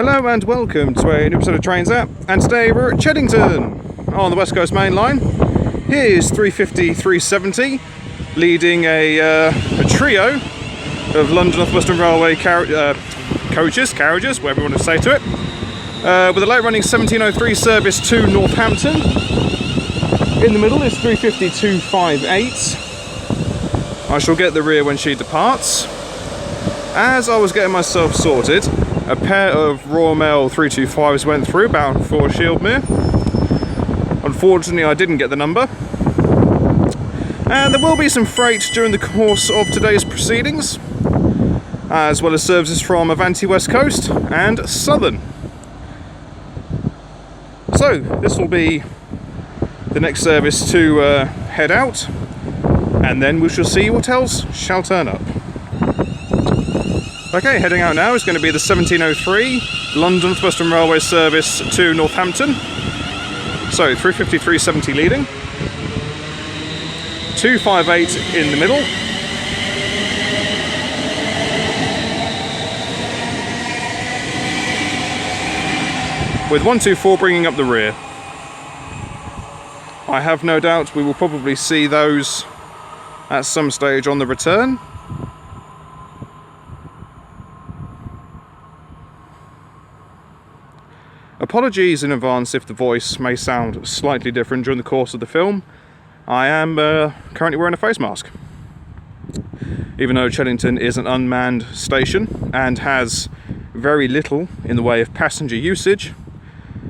Hello and welcome to a new episode of Trains App, and today we're at Cheddington on the West Coast Mainline. Here's 350-370 leading a trio of London Northwestern Railway carriages, whatever you want to say to it, with a late running 1703 service to Northampton. In the middle is 350-258. I shall get the rear when she departs. As I was getting myself sorted, a pair of Royal Mail 325s went through, bound for Shieldmere. Unfortunately, I didn't get the number. And there will be some freight during the course of today's proceedings, as well as services from Avanti West Coast and Southern. So, this will be the next service to head out, and then we shall see what else shall turn up. Okay, heading out now is going to be the 1703 London Northwestern Railway service to Northampton. So 350-370 leading, 258 in the middle, with 124 bringing up the rear. I have no doubt we will probably see those at some stage on the return. Apologies in advance if the voice may sound slightly different during the course of the film. I am currently wearing a face mask. Even though Cheddington is an unmanned station and has very little in the way of passenger usage,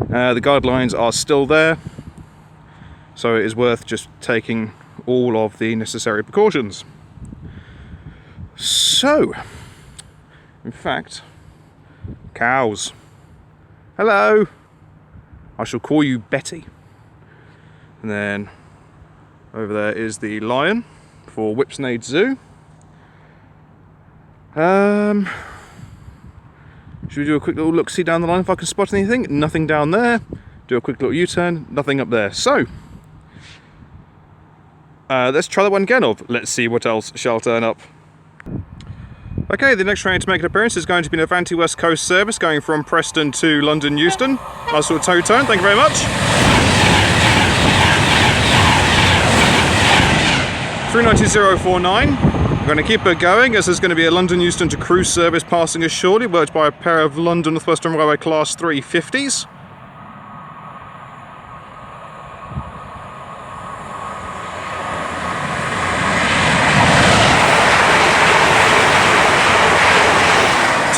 the guidelines are still there, so it is worth just taking all of the necessary precautions. So, in fact, cows. Hello! I shall call you Betty. And then over there is the lion for Whipsnade Zoo. Should we do a quick little look-see down the line if I can spot anything? Nothing down there. Do a quick little U-turn. Nothing up there. So, let's try that one again of let's see what else shall turn up. Okay, the next train to make an appearance is going to be an Avanti West Coast service going from Preston to London Euston. Nice little toe tone, thank you very much. 390-049. I'm going to keep her going as there's going to be a London Euston to Crewe service passing us shortly, worked by a pair of London Northwestern Railway Class 350s.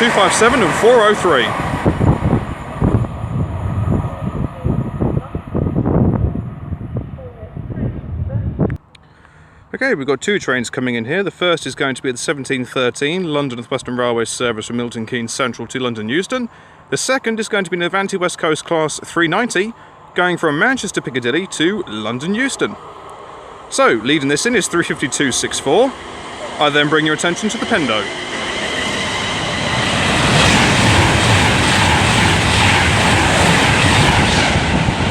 and 403. Okay, we've got two trains coming in here. The first is going to be the 1713 London Northwestern Railway service from Milton Keynes Central to London Euston. The second is going to be an Avanti West Coast Class 390 going from Manchester Piccadilly to London Euston. So, leading this in is 352-64. I then bring your attention to the Pendo.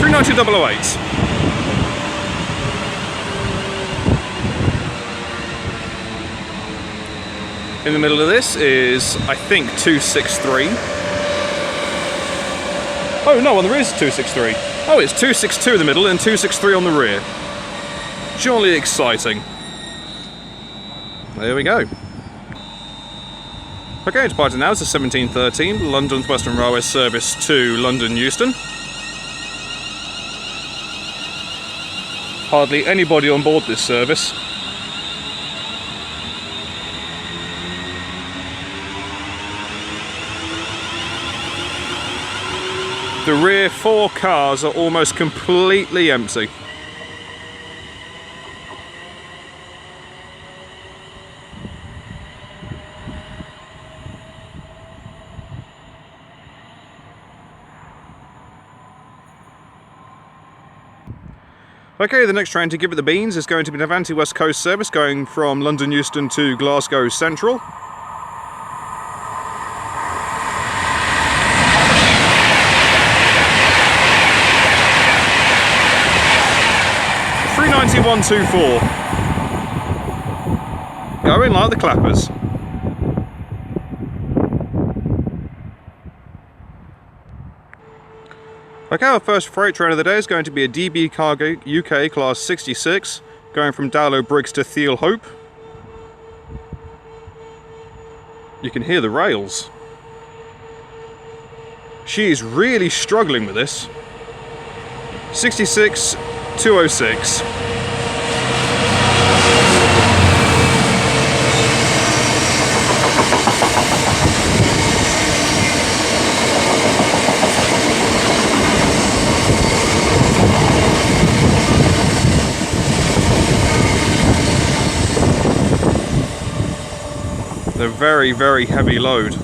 390-008. In the middle of this is, I think, 263. Oh no, there is 263. Oh, it's 262 in the middle and 263 on the rear. Jolly exciting. There we go. Okay, departing now is the 1713 London Northwestern Railway service to London Euston. Hardly anybody on board this service. The rear four cars are almost completely empty. Okay, the next train to give it the beans is going to be an Avanti West Coast service going from London Euston to Glasgow Central. (390-124). Going like the clappers. Okay, our first freight train of the day is going to be a DB Cargo UK Class 66, going from Dowlow Briggs to Thiel Hope. You can hear the rails. She is really struggling with this. 66-206. A very, very heavy load.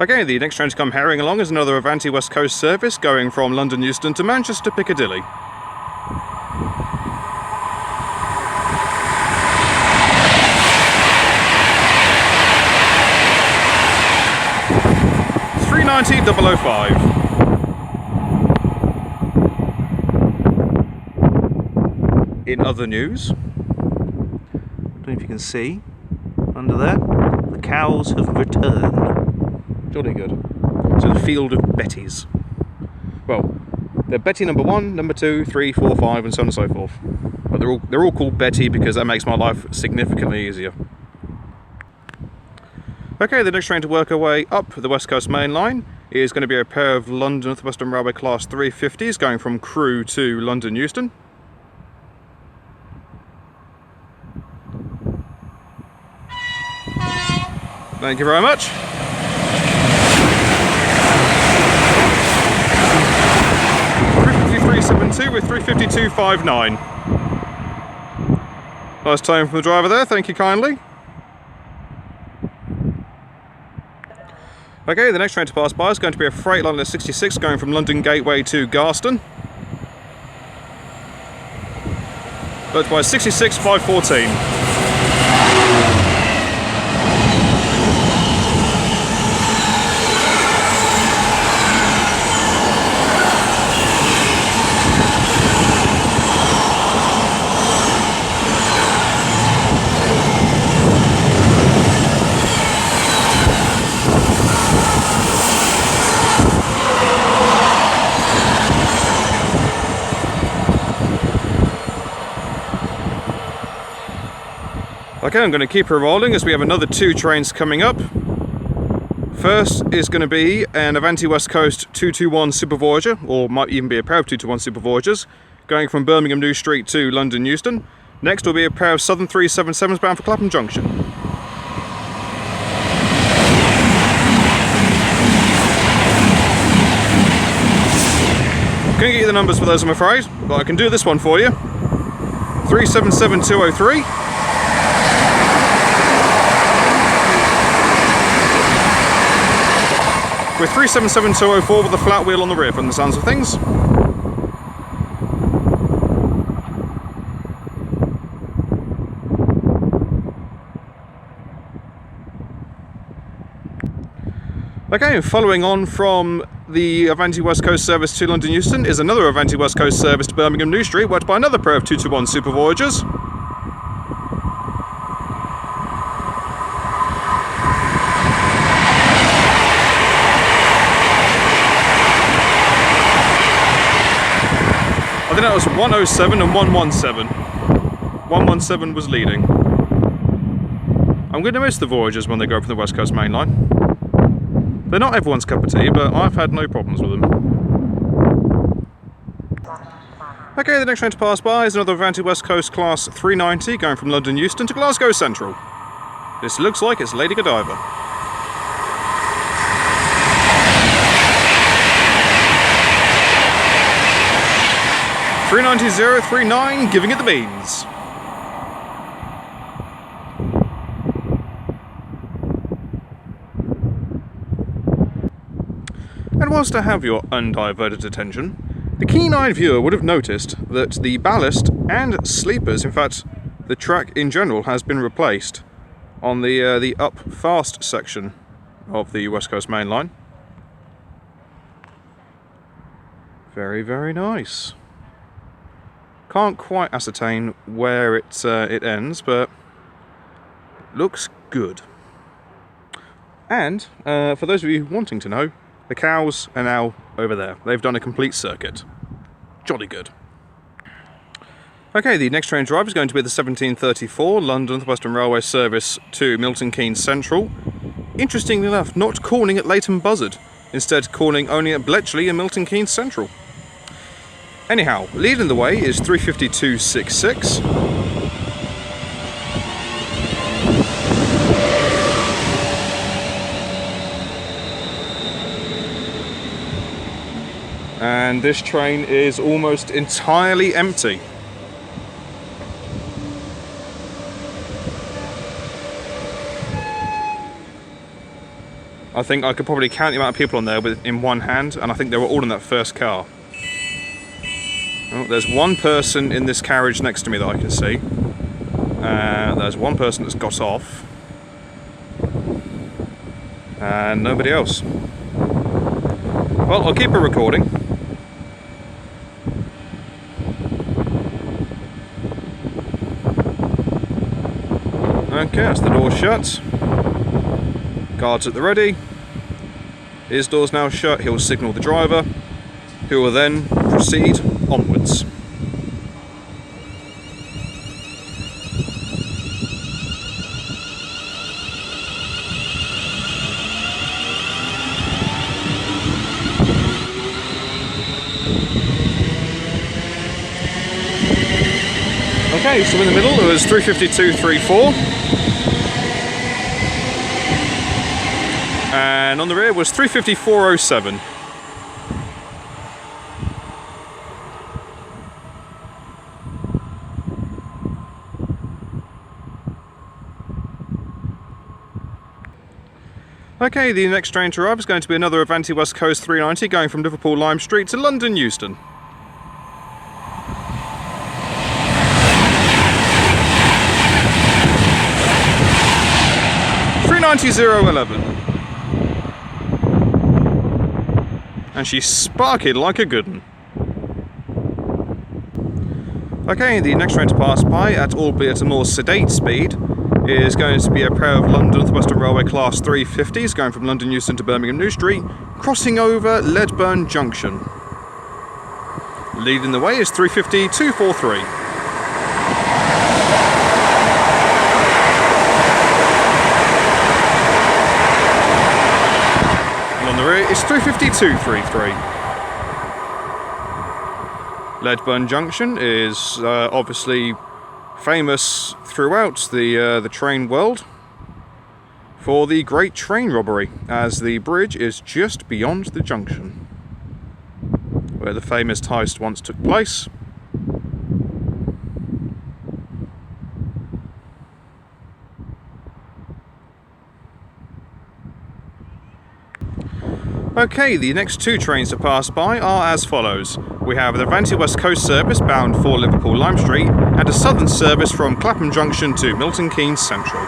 Okay, the next train to come herring along is another Avanti West Coast service going from London Euston to Manchester Piccadilly. .005. In other news, I don't know if you can see under there, the cows have returned. Jolly good. To the field of Betties. Well, they're Betty number 1, number 2, 3, 4, 5, and so on and so forth. But they're all called Betty because that makes my life significantly easier. Okay, the next train to work our way up the West Coast Mainline is going to be a pair of London Northwestern Railway Class 350s going from Crewe to London Euston. Thank you very much. .352.72 with 352.59. Nice tone from the driver there, thank you kindly. Okay, the next train to pass by is going to be a Freightliner 66 going from London Gateway to Garston. But by 66.514. Okay, I'm going to keep her rolling as we have another 2 trains coming up. First is going to be an Avanti West Coast 221 Super Voyager, or might even be a pair of 221 Super Voyagers, going from Birmingham New Street to London Euston. Next will be a pair of Southern 377s bound for Ledburn Junction. Couldn't get you the numbers for those, I'm afraid, but I can do this one for you. 377203. With 377204 with a flat wheel on the rear from the sounds of things. Okay, following on from the Avanti West Coast service to London Euston is another Avanti West Coast service to Birmingham New Street, worked by another pair of 221 Super Voyagers. I think that was 107 and 117. 117 was leading. I'm going to miss the Voyagers when they go from the West Coast Mainline. They're not everyone's cup of tea, but I've had no problems with them. Okay, the next train to pass by is another Avanti West Coast Class 390 going from London Euston to Glasgow Central. This looks like it's Lady Godiva. .390.039, giving it the beans. And whilst I have your undiverted attention, the keen-eyed viewer would have noticed that the ballast and sleepers, in fact the track in general, has been replaced on the up fast section of the West Coast Mainline. Very, very nice. Can't quite ascertain where it ends, but looks good. And for those of you wanting to know, the cows are now over there. They've done a complete circuit. Jolly good. Okay, the next train drive is going to be the 1734 London Northwestern Railway service to Milton Keynes Central. Interestingly enough, not calling at Leighton Buzzard, instead calling only at Bletchley and Milton Keynes Central. Anyhow, leading the way is 35266. And this train is almost entirely empty. I think I could probably count the amount of people on there in one hand, and I think they were all in that first car. Oh, there's one person in this carriage next to me that I can see. There's one person that's got off. And nobody else. Well, I'll keep a recording. Okay, that's the door shut. Guards at the ready. His door's now shut. He'll signal the driver, who will then proceed onwards. Okay, so in the middle there was 35234. And on the rear was 35407. Okay, the next train to arrive is going to be another Avanti West Coast 390 going from Liverpool Lime Street to London Euston. And she's sparking like a good one. Okay, the next train to pass by, at albeit a more sedate speed, is going to be a pair of London Northwestern Railway Class 350s going from London Euston to Birmingham New Street, crossing over Ledburn Junction. Leading the way is 350-243. It's 35233. Ledburn Junction is obviously famous throughout the train world for the Great Train Robbery, as the bridge is just beyond the junction where the famous heist once took place. Okay, the next two trains to pass by are as follows. We have the Avanti West Coast service bound for Liverpool Lime Street and a southern service from Clapham Junction to Milton Keynes Central.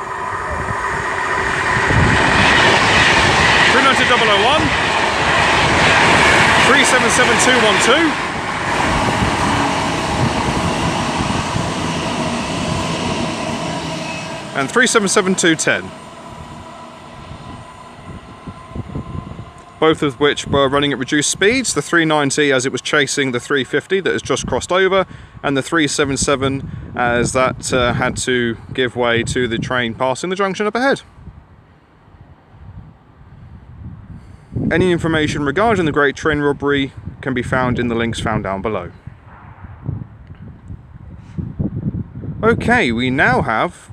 390-001, 377-212, and 377-210. Both of which were running at reduced speeds, the 390 as it was chasing the 350 that has just crossed over, and the 377 as that had to give way to the train passing the junction up ahead. Any information regarding the Great Train Robbery can be found in the links found down below. Okay, we now have...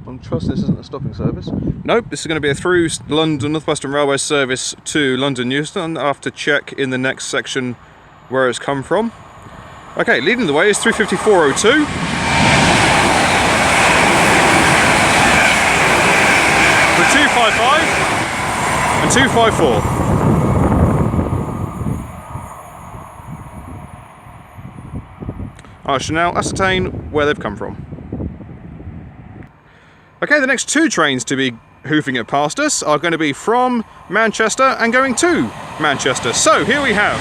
I trust this isn't a stopping service. Nope, this is going to be a through London Northwestern Railway service to London Euston. I'll have to check in the next section where it's come from. Okay, leading the way is 35402. For 255 and 254. I shall now ascertain where they've come from. Okay, the next two trains to be hoofing it past us are going to be from Manchester and going to Manchester. So here we have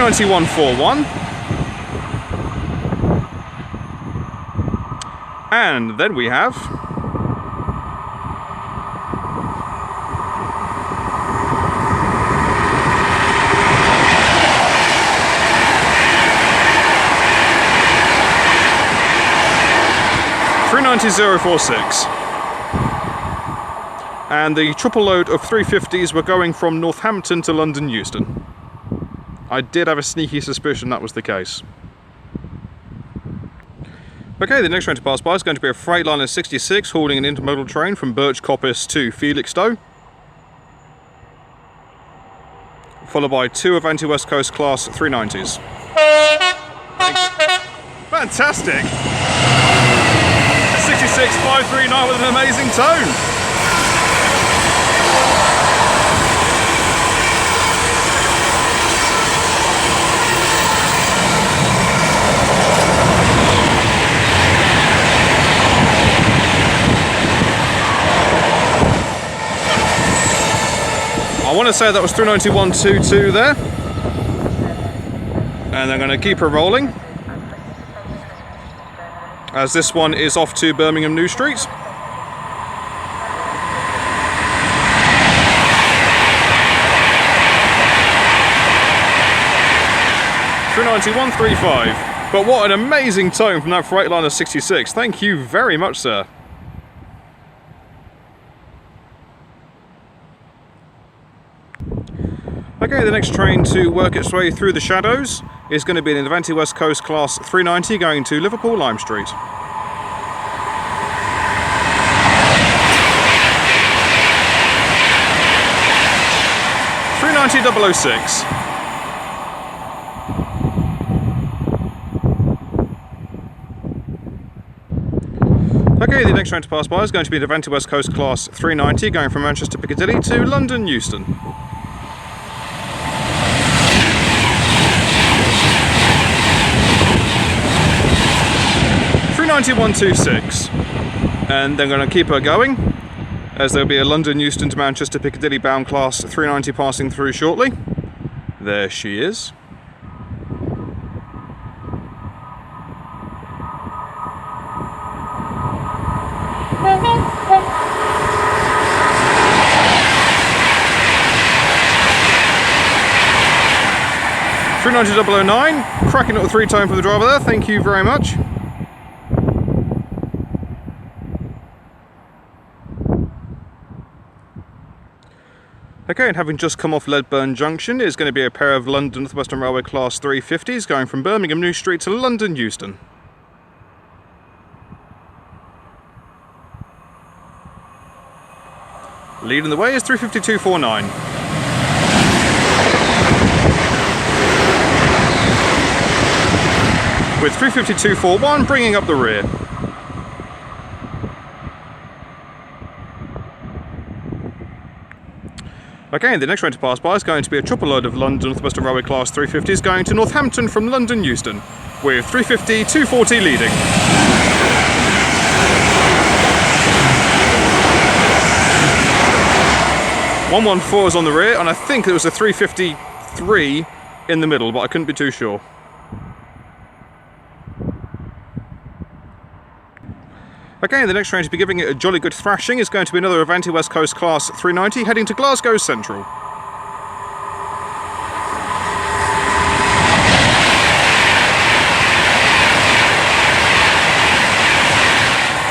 391.41. And then we have 390.046. And the triple load of 350s were going from Northampton to London Euston. I did have a sneaky suspicion that was the case. Okay, the next train to pass by is going to be a Freightliner 66 hauling an intermodal train from Birch Coppice to Felixstowe. Followed by two Avanti West Coast class 390s. Fantastic! A 66.539 with an amazing tone. I want to say that was 391.22 there. And I'm going to keep her rolling, as this one is off to Birmingham New Street. 391.35. But what an amazing tone from that Freightliner 66. Thank you very much, sir. Okay, the next train to work its way through the shadows is going to be an Avanti West Coast class 390 going to Liverpool Lime Street. 390.006. Okay, the next train to pass by is going to be an Avanti West Coast class 390 going from Manchester Piccadilly to London Euston. 391.26, and they're going to keep her going, as there'll be a London Euston to Manchester Piccadilly bound class 390 passing through shortly. There she is. .009, cracking up the three tone for the driver there, thank you very much. Okay, and having just come off Ledburn Junction is going to be a pair of London Northwestern Railway class 350s going from Birmingham New Street to London Euston. Leading the way is 352.49. With 352.41 bringing up the rear. Okay, the next train to pass by is going to be a triple load of London Northwestern Railway class 350s going to Northampton from London Euston, with 350.240 leading. .114 is on the rear, and I think there was a 353 in the middle, but I couldn't be too sure. Okay, the next train to be giving it a jolly good thrashing is going to be another Avanti West Coast class 390 heading to Glasgow Central.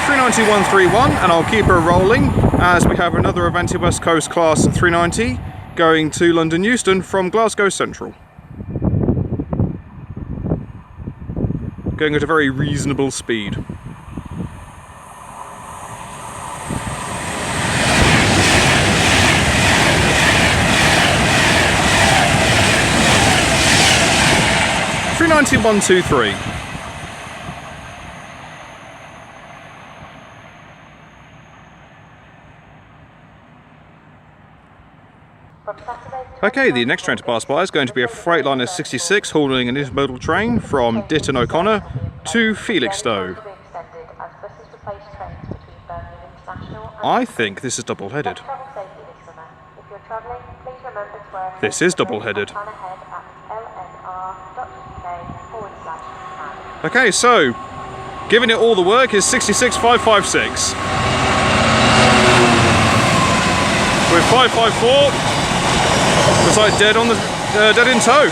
391.31, and I'll keep her rolling as we have another Avanti West Coast class 390 going to London Euston from Glasgow Central. Going at a very reasonable speed. .123. Okay, the next train to pass by is going to be a Freightliner 66 hauling an intermodal train from Ditton O'Connor to Felixstowe. I think this is double-headed. This is double-headed. Okay, so giving it all the work is 66,556. With 554, looks like dead on the dead in tow.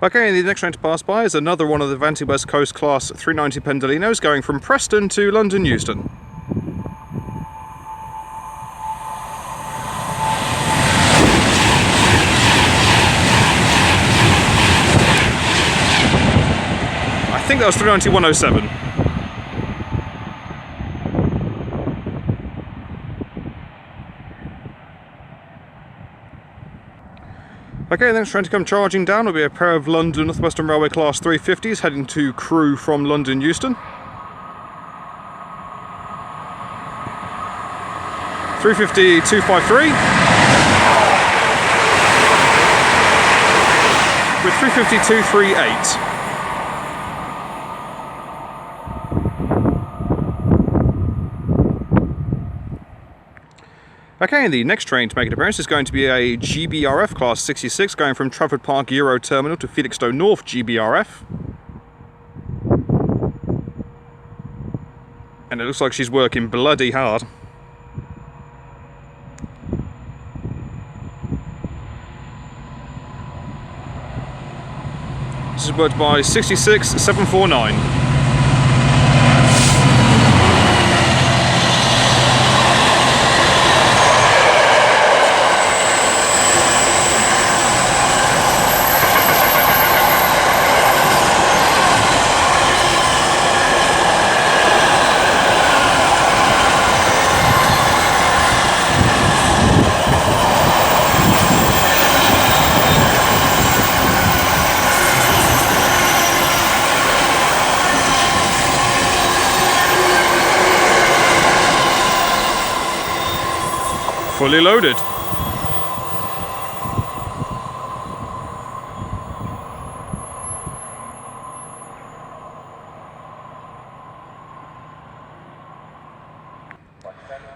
Okay, the next train to pass by is another one of the Avanti West Coast Class 390 Pendolinos going from Preston to London Euston. I think that was 390-107. Okay, the next train to come charging down will be a pair of London Northwestern Railway Class 350s heading to Crewe from London Euston. 350-253 with 350-238. Okay, the next train to make an appearance is going to be a GBRF Class 66 going from Trafford Park Euro Terminal to Felixstowe North GBRF. And it looks like she's working bloody hard. This is worked by 66-749. Fully loaded.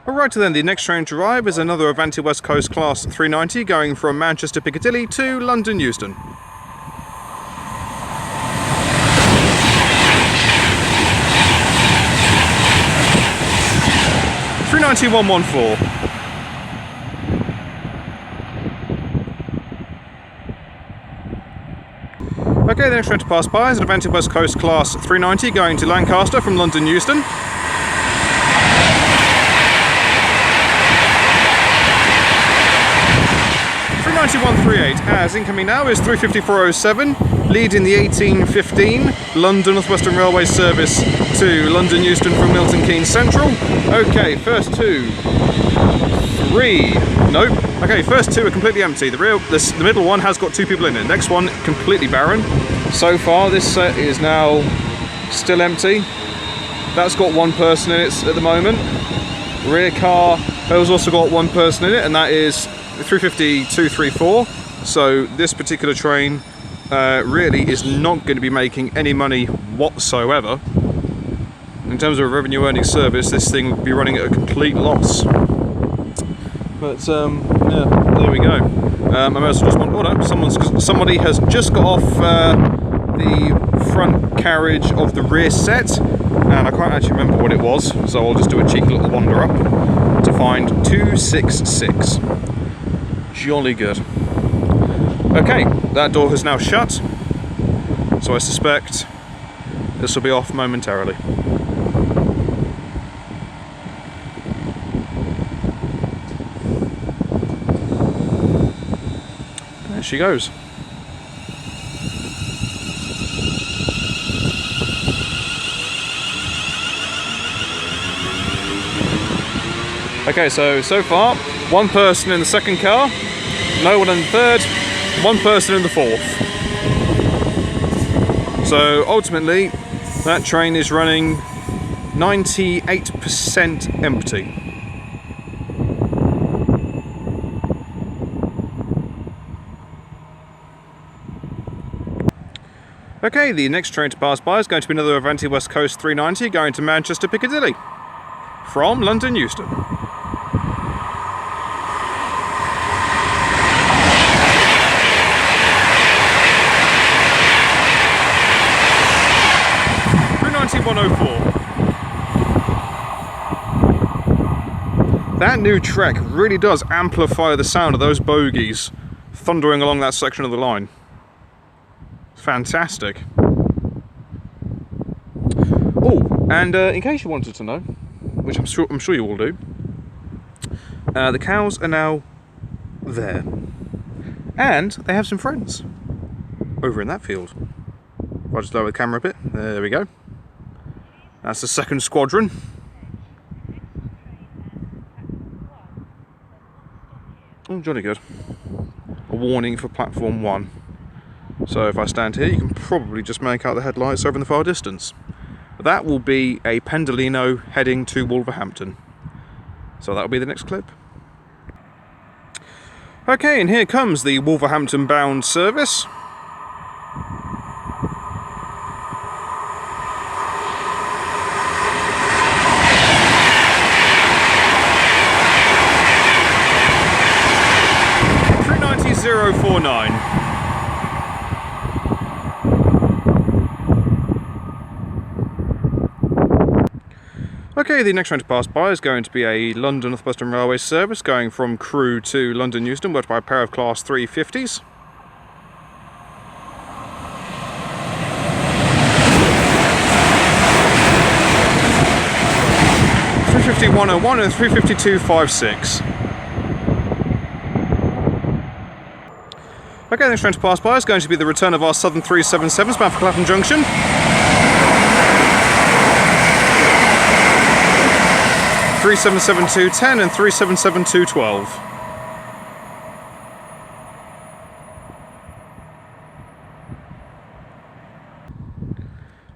Alright then, the next train to arrive is another Avanti West Coast Class 390 going from Manchester Piccadilly to London Euston. (390-114). Okay, the next train to pass by is an Avanti West Coast Class 390 going to Lancaster from London Euston. 390-138, as incoming now is 350-407, leading the 1815 London Northwestern Railway service to London Euston from Milton Keynes Central. Okay, first two, three, nope. Okay, first two are completely empty. The middle one has got two people in it. Next one, completely barren. So far, this set is now still empty. That's got one person in it at the moment. Rear car has also got one person in it, and that is 350-234. So this particular train really is not going to be making any money whatsoever. In terms of a revenue earning service, this thing would be running at a complete loss. But yeah, there we go. I may as well just somebody has just got off the front carriage of the rear set, and I can't actually remember what it was, so I'll just do a cheeky little wander up to find 266. Jolly good. Okay, that door has now shut, so I suspect this will be off momentarily. There she goes. Okay, so far, one person in the second car, no one in the third, one person in the fourth. So ultimately, that train is running 98% empty. Okay, the next train to pass by is going to be another Avanti West Coast 390 going to Manchester Piccadilly from London Euston. That new Trek really does amplify the sound of those bogies thundering along that section of the line. Fantastic. Oh, and in case you wanted to know, which I'm sure you all do, the cows are now there, and they have some friends over in that field. If I just lower the camera a bit, there we go. That's the second squadron. Oh, jolly good. A warning for platform 1. So if I stand here, you can probably just make out the headlights over in the far distance. That will be a Pendolino heading to Wolverhampton. So that will be the next clip. Okay, and here comes the Wolverhampton bound service. Okay, the next train to pass by is going to be a London Northwestern Railway service going from Crewe to London Euston, worked by a pair of Class 350s. (350-101) and 352-56. Okay, the next train to pass by is going to be the return of our Southern 377s bound for Ledburn Junction. 377-210 and 377-212.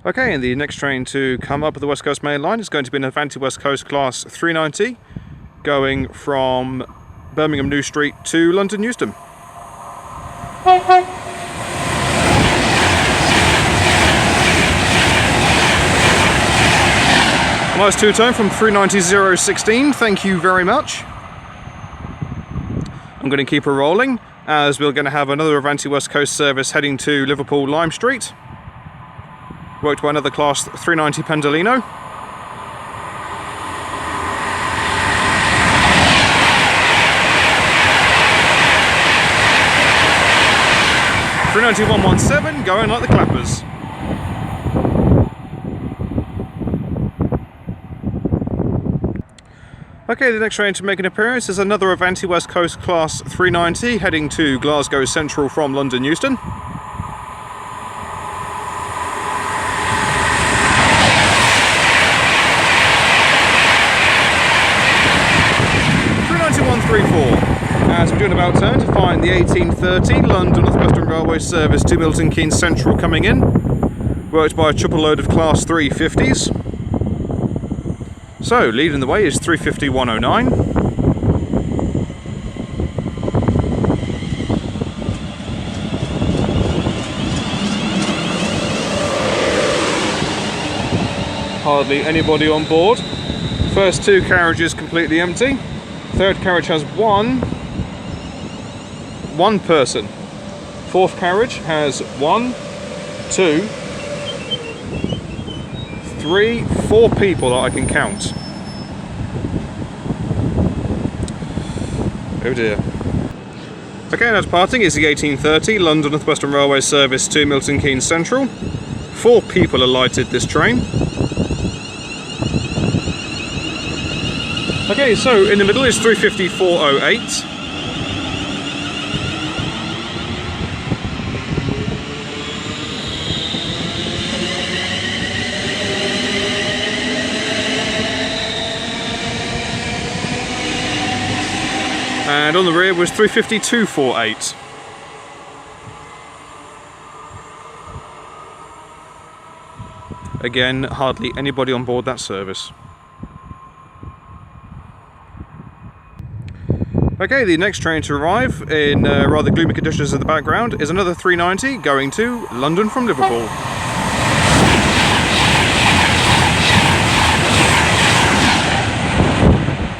Okay, and the next train to come up at the West Coast Mainline is going to be an Avanti West Coast Class 390 going from Birmingham New Street to London Euston. Nice two-tone from 390-016, thank you very much. I'm going to keep her rolling as we're going to have another Avanti West Coast service heading to Liverpool Lime Street, worked by another Class 390 Pendolino. (390-117) going like the clappers. Okay, the next train to make an appearance is another Avanti West Coast Class 390 heading to Glasgow Central from London Euston. As we're doing about turn to find the 1830 London Northwestern Railway service to Milton Keynes Central coming in, worked by a triple load of Class 350s. So, leading the way is 350-109. Hardly anybody on board. First two carriages completely empty. Third carriage has one person. Fourth carriage has 1, 2, 3, 4 people that I can count. Oh dear. Okay, now departing is the 1830 London Northwestern Railway service to Milton Keynes Central. 4 people alighted this train. Okay, so in the middle is 350-408. And on the rear was 350-248. Again, hardly anybody on board that service. Okay, the next train to arrive in rather gloomy conditions in the background is another 390 going to London from Liverpool.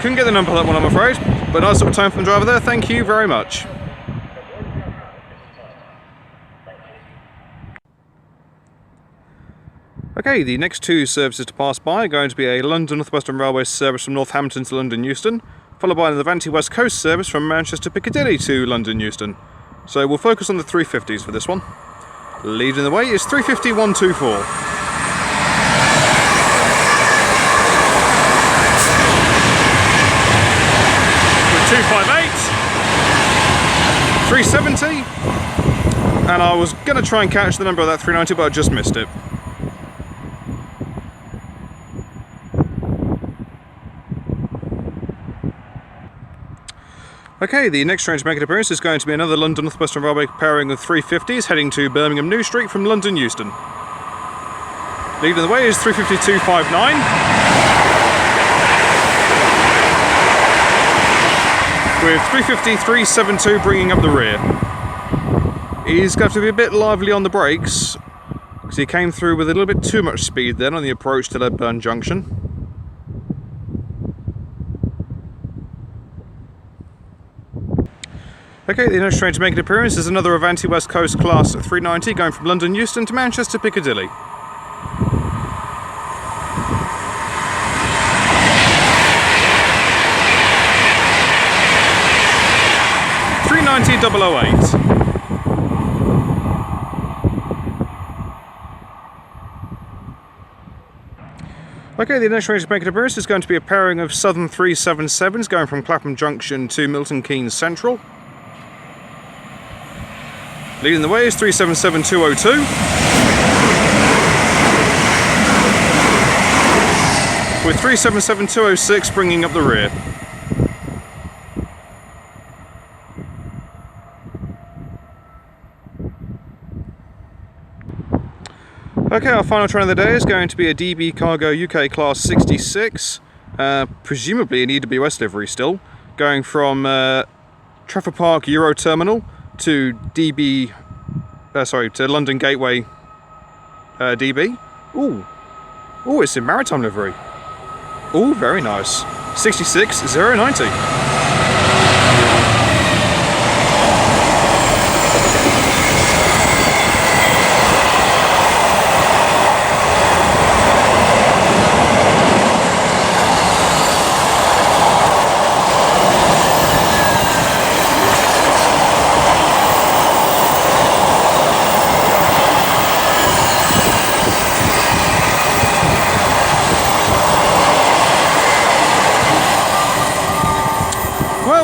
Couldn't get the number of that one, I'm afraid, but nice little time from the driver there, thank you very much. Okay, the next two services to pass by are going to be a London Northwestern Railway service from Northampton to London Euston, followed by an Avanti West Coast service from Manchester Piccadilly to London Euston. So we'll focus on the 350s for this one. Leading the way is 350 124. With 258, 370, and I was going to try and catch the number of that 390, but I just missed it. Okay, the next train to make an appearance is going to be another London Northwestern Railway pairing of 350s heading to Birmingham New Street from London Euston. Leading the way is 350 259. With 350 372 bringing up the rear. He's going to be a bit lively on the brakes because he came through with a little bit too much speed then on the approach to Ledburn Junction. Okay, the next train to make an appearance is another Avanti West Coast Class 390 going from London Euston to Manchester Piccadilly. $390,008. Okay, the next train to make an appearance is going to be a pairing of Southern 377s going from Clapham Junction to Milton Keynes Central. Leading the way is 377202. With 377206 bringing up the rear. Okay, our final train of the day is going to be a DB Cargo UK Class 66, presumably an EWS livery still, going from Trafford Park Euro Terminal to to London Gateway DB. Ooh, it's in maritime livery. Ooh, very nice. 66090.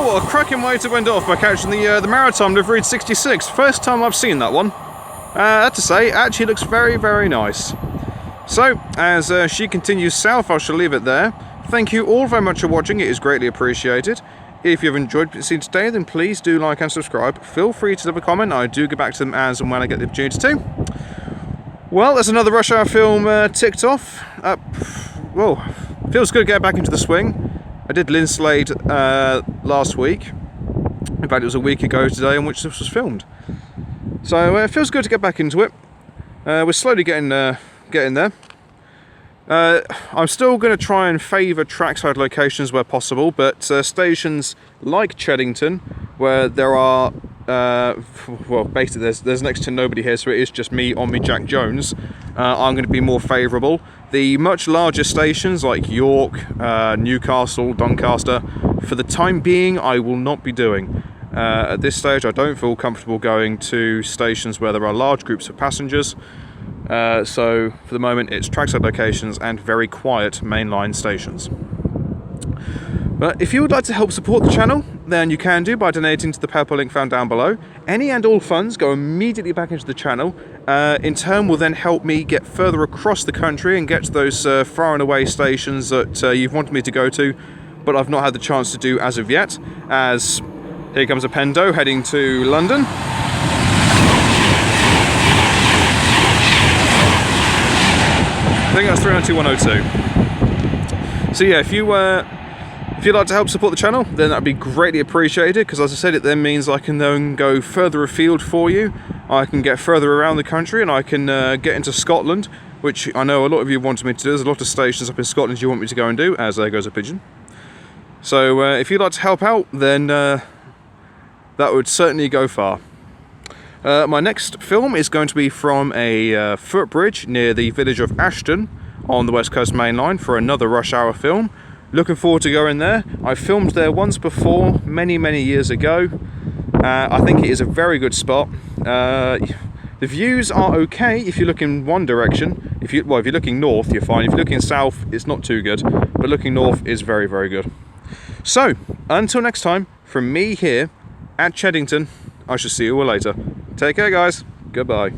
A cracking way to end off by catching the maritime liveried 66. First time I've seen that one. I have to say, it actually looks very, very nice. So, as she continues south, I shall leave it there. Thank you all very much for watching. It is greatly appreciated. If you've enjoyed what you've seen today, then please do like and subscribe. Feel free to leave a comment. I do get back to them as and when I get the opportunity to. Well, there's another rush hour film ticked off. Well, feels good to get back into the swing. I did Linslade last week. In fact, it was a week ago today on which this was filmed. So it feels good to get back into it. We're slowly getting there. I'm still going to try and favour trackside locations where possible, but stations like Cheddington, where there are, well, basically there's next to nobody here, so it is just me, on me, Jack Jones, I'm going to be more favourable. The much larger stations like York, Newcastle, Doncaster, for the time being I will not be doing. At this stage I don't feel comfortable going to stations where there are large groups of passengers, so for the moment it's trackside locations and very quiet mainline stations. But if you would like to help support the channel, then you can do by donating to the PayPal link found down below. Any and all funds go immediately back into the channel. In turn will then help me get further across the country and get to those far and away stations that you've wanted me to go to, but I've not had the chance to do as of yet, as here comes a Pendo heading to London. think that's 392.102. So yeah, if you'd like to help support the channel, then that'd be greatly appreciated, because as I said, it then means I can then go further afield for you. I can get further around the country, and I can get into Scotland, which I know a lot of you wanted me to do. There's a lot of stations up in Scotland you want me to go and do, as there goes a pigeon. So if you'd like to help out, then that would certainly go far. My next film is going to be from a footbridge near the village of Ashton on the West Coast Mainline for another rush hour film. Looking forward to going there. I filmed there once before, many years ago. I think it is a very good spot. The views are okay if you look in one direction. If you're looking north, you're fine. If you're looking south, it's not too good. But looking north is very good. So, until next time, from me here at Cheddington, I shall see you all later. Take care, guys. Goodbye.